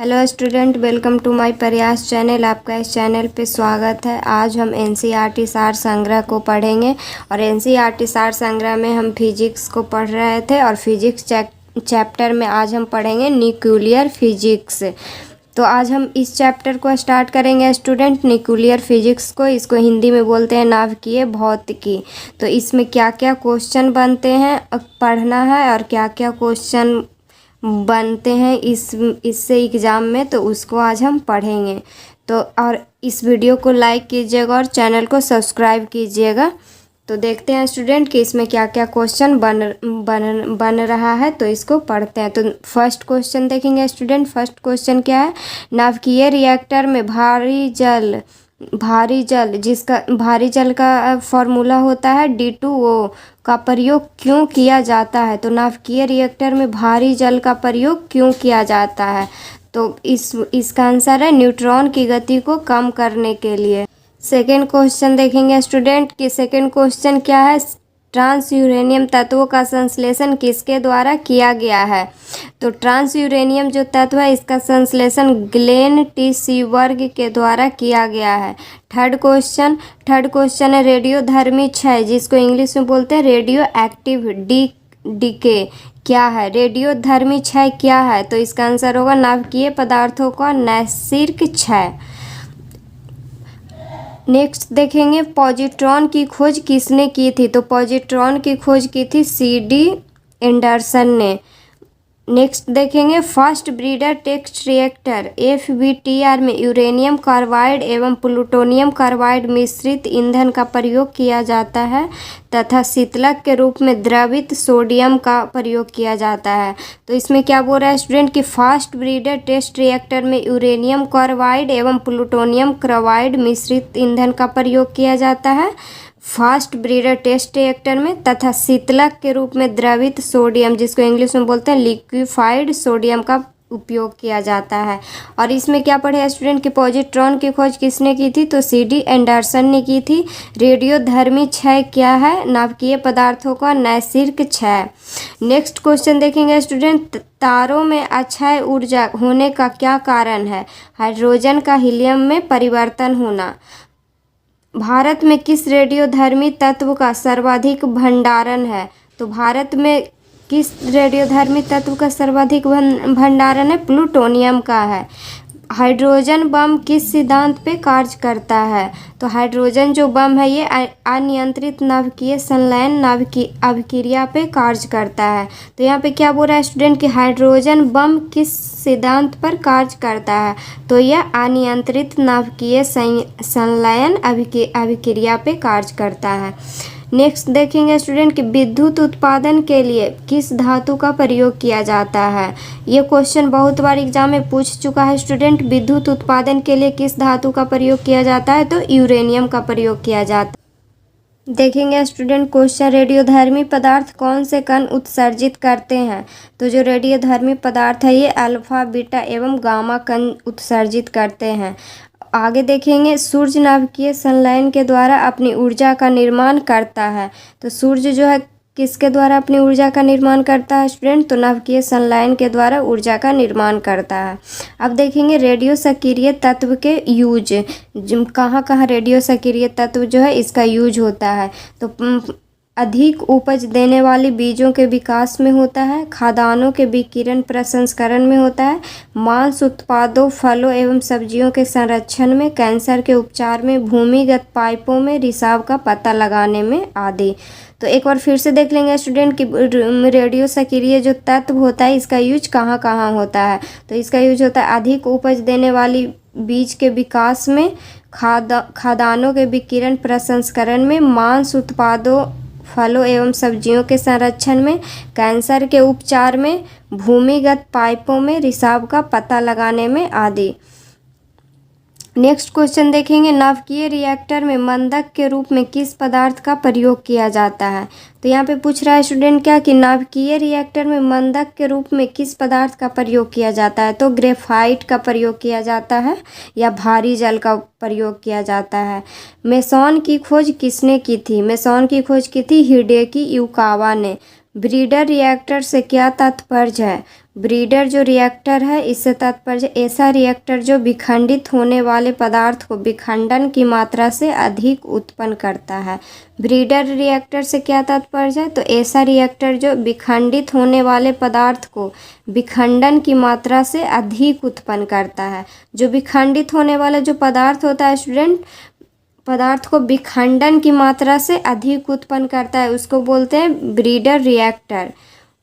Hello student, welcome to my Prayas channel. आपका इस channel पे स्वागत है। आज हम एनसीईआरटी सार संग्रह को पढ़ेंगे और एनसीईआरटी सार संग्रह में हम फिजिक्स को पढ़ रहे थे और फिजिक्स चैप्टर में आज हम पढ़ेंगे न्यूक्लियर फिजिक्स। तो आज हम इस चैप्टर को स्टार्ट करेंगे स्टूडेंट। न्यूक्लियर फिजिक्स को इसको हिंदी में बोलते हैं नाभिकीय भौतिकी। तो इसमें क्या क्या क्वेश्चन बनते हैं पढ़ना है और क्या क्या क्वेश्चन बनते हैं इससे एग्ज़ाम में, तो उसको आज हम पढ़ेंगे। तो और इस वीडियो को लाइक कीजिएगा और चैनल को सब्सक्राइब कीजिएगा। तो देखते हैं स्टूडेंट कि इसमें क्या क्या क्वेश्चन बन रहा है, तो इसको पढ़ते हैं। तो फर्स्ट क्वेश्चन देखेंगे स्टूडेंट। फर्स्ट क्वेश्चन क्या है? नाभिकीय रिएक्टर में भारी जल का फॉर्मूला होता है D2O का प्रयोग क्यों किया जाता है? तो नाभिकीय रिएक्टर में भारी जल का प्रयोग क्यों किया जाता है? तो इसका आंसर है न्यूट्रॉन की गति को कम करने के लिए। सेकेंड क्वेश्चन देखेंगे स्टूडेंट कि सेकेंड क्वेश्चन क्या है? ट्रांस यूरेनियम तत्वों का संश्लेषण किसके द्वारा किया गया है? तो ट्रांस यूरेनियम जो तत्व है इसका संश्लेषण ग्लेन टी सीबर्ग के द्वारा किया गया है। थर्ड क्वेश्चन है रेडियोधर्मी क्षय, जिसको इंग्लिश में बोलते हैं रेडियो एक्टिव डीके, क्या है? रेडियोधर्मी क्षय क्या है? तो इसका आंसर होगा नाभिकीय पदार्थों का नैसर्गिक क्षय। नेक्स्ट देखेंगे पॉजिट्रॉन की खोज किसने की थी? तो पॉजिट्रॉन की खोज की थी CD एंडरसन ने। नेक्स्ट देखेंगे fast breeder test reactor FBTR में यूरेनियम कार्बाइड एवं प्लूटोनियम कार्बाइड मिश्रित ईंधन का प्रयोग किया जाता है तथा शीतलक के रूप में द्रवित सोडियम का प्रयोग किया जाता है। तो इसमें क्या बोल रहा है स्टूडेंट कि फास्ट ब्रीडर टेस्ट रिएक्टर में यूरेनियम कार्बाइड एवं प्लूटोनियम कार्बाइड मिश्रित ईंधन का प्रयोग किया जाता है फास्ट ब्रीडर टेस्ट रिएक्टर में तथा शीतलक के रूप में द्रवित सोडियम, जिसको इंग्लिश में बोलते हैं लिक्विफाइड सोडियम का उपयोग किया जाता है। और इसमें क्या पढ़े स्टूडेंट कि पॉजिट्रॉन की खोज किसने की थी? तो CD एंडरसन ने की थी। रेडियोधर्मी क्षय क्या है? नाभिकीय पदार्थों का नैसर्गिक क्षय। नेक्स्ट क्वेश्चन देखेंगे स्टूडेंट तारों में अक्षय ऊर्जा होने का क्या कारण है? हाइड्रोजन का हीलियम में परिवर्तन होना। भारत में किस रेडियोधर्मी तत्व का सर्वाधिक भंडारण है? तो भारत में किस रेडियोधर्मी तत्व का सर्वाधिक भंडारण है? प्लूटोनियम का है। हाइड्रोजन बम किस सिद्धांत पे कार्य करता है? तो हाइड्रोजन जो बम है ये अनियंत्रित नाभिकीय संलयन अभिक्रिया पे कार्य करता है। तो यहाँ पे क्या बोल रहा है स्टूडेंट कि हाइड्रोजन बम किस सिद्धांत पर कार्य करता है? तो यह अनियंत्रित नाभिकीय संलयन अभिक्रिया पे कार्य करता है। नेक्स्ट देखेंगे स्टूडेंट कि विद्युत उत्पादन के लिए किस धातु का प्रयोग किया जाता है? ये क्वेश्चन बहुत बार एग्जाम में पूछ चुका है स्टूडेंट। विद्युत उत्पादन के लिए किस धातु का प्रयोग किया जाता है? तो यूरेनियम का प्रयोग किया जाता है। देखेंगे स्टूडेंट क्वेश्चन रेडियोधर्मी पदार्थ कौन से कण उत्सर्जित करते हैं? तो जो रेडियोधर्मी पदार्थ है ये अल्फा बीटा एवं गामा कण उत्सर्जित करते हैं। आगे देखेंगे सूर्य नाभिकीय संलयन के द्वारा अपनी ऊर्जा का निर्माण करता है। तो सूर्य जो है किसके द्वारा अपनी ऊर्जा का निर्माण करता है स्टूडेंट? तो नाभिकीय संलयन के द्वारा ऊर्जा का निर्माण करता है। अब देखेंगे रेडियो सक्रिय तत्व के यूज, कहाँ कहाँ रेडियो सक्रिय तत्व जो है इसका यूज होता है? तो अधिक उपज देने वाली बीजों के विकास में होता है, खाद्यान्नों के विकिरण प्रसंस्करण में होता है, मांस उत्पादों फलों एवं सब्जियों के संरक्षण में, कैंसर के उपचार में, भूमिगत पाइपों में, रिसाव का पता लगाने में आदि। तो एक बार फिर से देख लेंगे स्टूडेंट कि रेडियो सक्रिय जो तत्व होता है इसका यूज कहाँ कहाँ होता है? तो इसका यूज होता है अधिक उपज देने वाली बीज के विकास में, खाद्यान्नों के विकिरण प्रसंस्करण में, मांस उत्पादों फलों एवं सब्जियों के संरक्षण में, कैंसर के उपचार में, भूमिगत पाइपों में, रिसाव का पता लगाने में आदि। नेक्स्ट क्वेश्चन देखेंगे नाभिकीय रिएक्टर में मंदक के रूप में किस पदार्थ का प्रयोग किया जाता है? तो यहाँ पे पूछ रहा है स्टूडेंट क्या कि नाभिकीय रिएक्टर में मंदक के रूप में किस पदार्थ का प्रयोग किया जाता है? तो ग्रेफाइट का प्रयोग किया जाता है या भारी जल का प्रयोग किया जाता है। मेसॉन की खोज किसने की थी? मेसॉन की खोज की थी हिडेकी युकावा ने। ब्रीडर रिएक्टर से क्या तात्पर्य है? ब्रीडर जो रिएक्टर है इससे तात्पर्य ऐसा रिएक्टर जो विखंडित होने वाले पदार्थ को विखंडन की मात्रा से अधिक उत्पन्न करता है। ब्रीडर रिएक्टर से क्या तात्पर्य है? तो ऐसा रिएक्टर जो विखंडित होने वाले पदार्थ को विखंडन की मात्रा से अधिक उत्पन्न करता है। जो विखंडित होने वाला जो पदार्थ होता है स्टूडेंट, पदार्थ को विखंडन की मात्रा से अधिक उत्पन्न करता है, उसको बोलते हैं ब्रीडर रिएक्टर।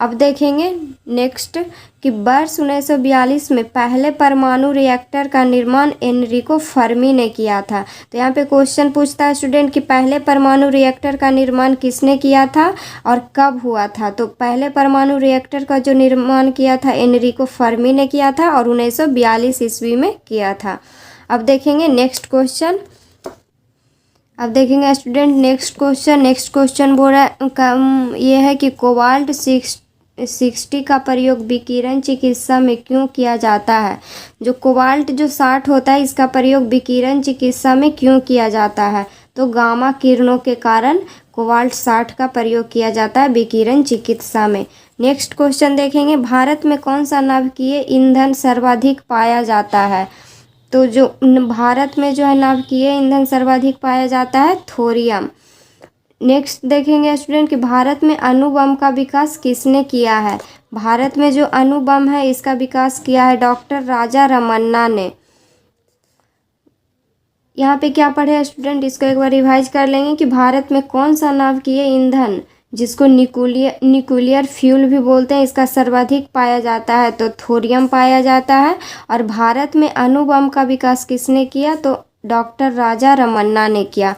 अब देखेंगे नेक्स्ट कि वर्ष 1942 में पहले परमाणु रिएक्टर का निर्माण एनरिको फर्मी ने किया था। तो यहाँ पे क्वेश्चन पूछता है स्टूडेंट कि पहले परमाणु रिएक्टर का निर्माण किसने किया था और कब हुआ था। तो पहले परमाणु रिएक्टर का जो निर्माण किया था एनरिको फर्मी ने किया था और 1942 ईस्वी में किया था। अब देखेंगे नेक्स्ट क्वेश्चन। अब देखेंगे स्टूडेंट नेक्स्ट क्वेश्चन बोल रहा ये है कि कोबाल्ट 60 का प्रयोग विकिरण चिकित्सा में क्यों किया जाता है। जो कोबाल्ट जो 60 होता है इसका प्रयोग विकिरण चिकित्सा में क्यों किया जाता है। तो गामा किरणों के कारण कोबाल्ट 60 का प्रयोग किया जाता है विकिरण चिकित्सा में। नेक्स्ट क्वेश्चन देखेंगे, भारत में कौन सा नाभिकीय ईंधन सर्वाधिक पाया जाता है। तो जो भारत में जो है नाभिकीय ईंधन सर्वाधिक पाया जाता है थोरियम। नेक्स्ट देखेंगे स्टूडेंट कि भारत में अणु बम का विकास किसने किया है। भारत में जो अणु बम है इसका विकास किया है डॉक्टर राजा रमन्ना ने। यहाँ पे क्या पढ़े स्टूडेंट, इसको एक बार रिवाइज कर लेंगे कि भारत में कौन सा नाभिकीय ईंधन जिसको न्यूक्लियर फ्यूल भी बोलते हैं इसका सर्वाधिक पाया जाता है। तो थोरियम पाया जाता है। और भारत में अणु बम का विकास किसने किया, तो डॉक्टर राजा रमन्ना ने किया।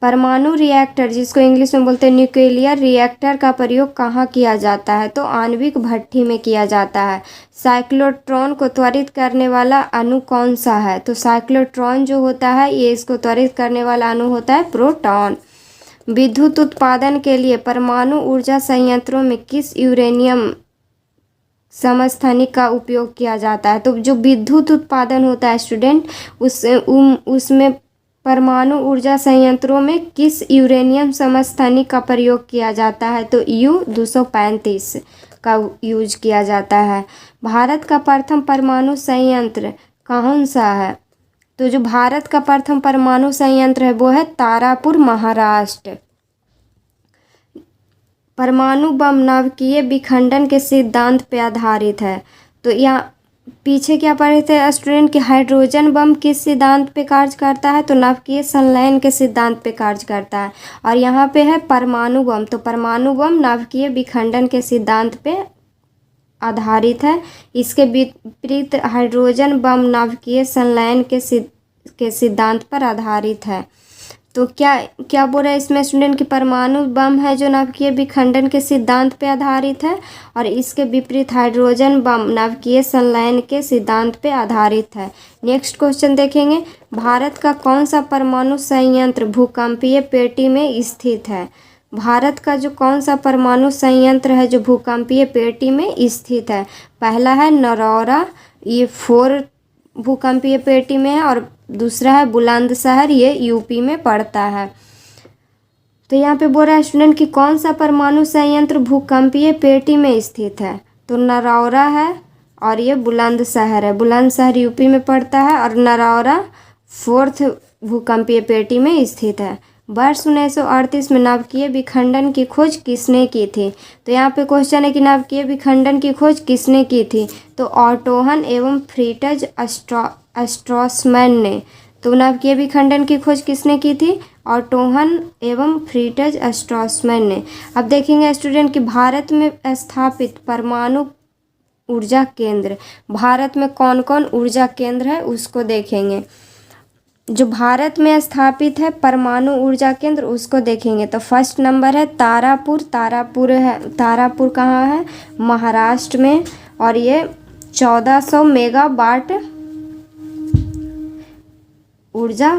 परमाणु रिएक्टर जिसको इंग्लिश में बोलते हैं न्यूक्लियर रिएक्टर का प्रयोग कहाँ किया जाता है, तो आणविक भट्ठी में किया जाता है। साइक्लोट्रॉन को त्वरित करने वाला अणु कौन सा है। तो साइक्लोट्रॉन जो होता है ये इसको त्वरित करने वाला अणु होता है प्रोटॉन। विद्युत उत्पादन के लिए परमाणु ऊर्जा संयंत्रों में किस यूरेनियम समस्थानिक का उपयोग किया जाता है। तो जो विद्युत उत्पादन होता है स्टूडेंट उसमें परमाणु ऊर्जा संयंत्रों में किस यूरेनियम समस्थानिक का प्रयोग किया जाता है। तो U-235 का यूज किया जाता है। भारत का प्रथम परमाणु संयंत्र कौन सा है। तो जो भारत का प्रथम परमाणु संयंत्र है वो है तारापुर महाराष्ट्र। परमाणु बम नाभिकीय विखंडन के सिद्धांत पे आधारित है। तो यहाँ पीछे क्या पढ़े थे स्टूडेंट कि हाइड्रोजन बम किस सिद्धांत पे कार्य करता है, तो नाभिकीय संलयन के सिद्धांत पे कार्य करता है। और यहाँ पे है परमाणु बम, तो परमाणु बम नाभिकीय विखंडन के सिद्धांत पे आधारित है। इसके विपरीत हाइड्रोजन बम नाभिकीय संलयन के सिद्धांत पर आधारित है। तो क्या बोल रहा है इसमें स्टूडेंट कि परमाणु बम है जो नाभिकीय विखंडन के सिद्धांत पे आधारित है और इसके विपरीत हाइड्रोजन बम नाभिकीय संलयन के सिद्धांत पे आधारित है। नेक्स्ट क्वेश्चन देखेंगे, भारत का कौन सा परमाणु संयंत्र भूकंपीय पेटी में स्थित है। भारत का जो कौन सा परमाणु संयंत्र है जो भूकंपीय पेटी में स्थित है। पहला है नरौरा, ये 4 भूकंपीय पेटी में है। और दूसरा है बुलंदशहर, ये यूपी में पड़ता है। तो यहाँ पे बोल रहा है स्टूडेंट कि कौन सा परमाणु संयंत्र भूकंपीय पेटी में स्थित है। तो नरौरा है और ये बुलंदशहर है। बुलंदशहर यूपी में पड़ता है और नरौरा 4th भूकंपीय पेटी में स्थित है। वर्ष 1938 में नाभिकीय विखंडन की खोज किसने की थी। तो यहाँ पे क्वेश्चन है कि नाभिकीय विखंडन की खोज किसने की थी। तो ऑटोहन एवं फ्रिट्ज स्ट्रॉसमैन ने। तो नाभिकीय विखंडन की खोज किसने की थी, ऑटोहन एवं फ्रिट्ज स्ट्रॉसमैन ने। अब देखेंगे स्टूडेंट कि भारत में स्थापित परमाणु ऊर्जा केंद्र, भारत में कौन कौन ऊर्जा केंद्र है उसको देखेंगे। जो भारत में स्थापित है परमाणु ऊर्जा केंद्र उसको देखेंगे। तो फर्स्ट नंबर है तारापुर। तारापुर कहाँ है, महाराष्ट्र में। और ये 1400 मेगावाट ऊर्जा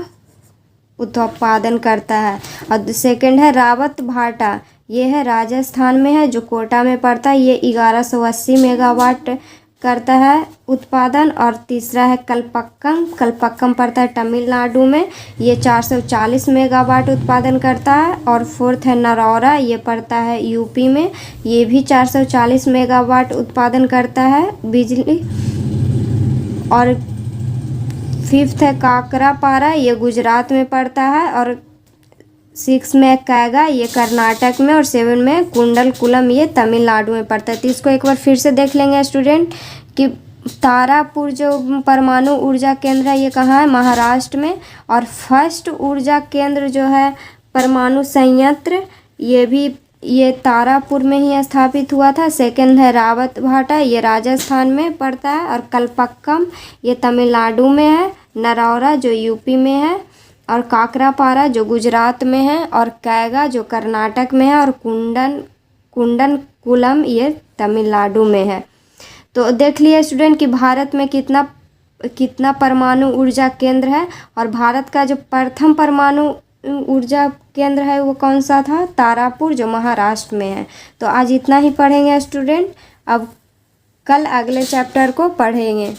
उत्पादन करता है। और सेकंड है रावत भाटा, ये है राजस्थान में है जो कोटा में पड़ता है। ये 1180 मेगावाट करता है उत्पादन। और तीसरा है कलपक्कम, कलपक्कम पड़ता है तमिलनाडु में, ये 440 मेगावाट उत्पादन करता है। और फोर्थ है नरौरा, ये पड़ता है यूपी में, ये भी 440 मेगावाट उत्पादन करता है बिजली। और फिफ्थ है काकरापारा, ये गुजरात में पड़ता है। और 6 में कैगा, ये कर्नाटक में। और 7 में कुंडलकुलम, ये तमिलनाडु में पड़ता है। तो इसको एक बार फिर से देख लेंगे स्टूडेंट कि तारापुर जो परमाणु ऊर्जा केंद्र है ये कहाँ है, महाराष्ट्र में। और फर्स्ट ऊर्जा केंद्र जो है परमाणु संयंत्र, ये तारापुर में ही स्थापित हुआ था। सेकंड है रावतभाटा, ये राजस्थान में पड़ता है। और कलपक्कम ये तमिलनाडु में है। नरौरा जो यूपी में है। और काकरापारा जो गुजरात में है। और कैगा जो कर्नाटक में है। और कुंडनकुलम ये तमिलनाडु में है। तो देख लिया स्टूडेंट कि भारत में कितना परमाणु ऊर्जा केंद्र है। और भारत का जो प्रथम परमाणु ऊर्जा केंद्र है वो कौन सा था, तारापुर जो महाराष्ट्र में है। तो आज इतना ही पढ़ेंगे स्टूडेंट, अब कल अगले चैप्टर को पढ़ेंगे।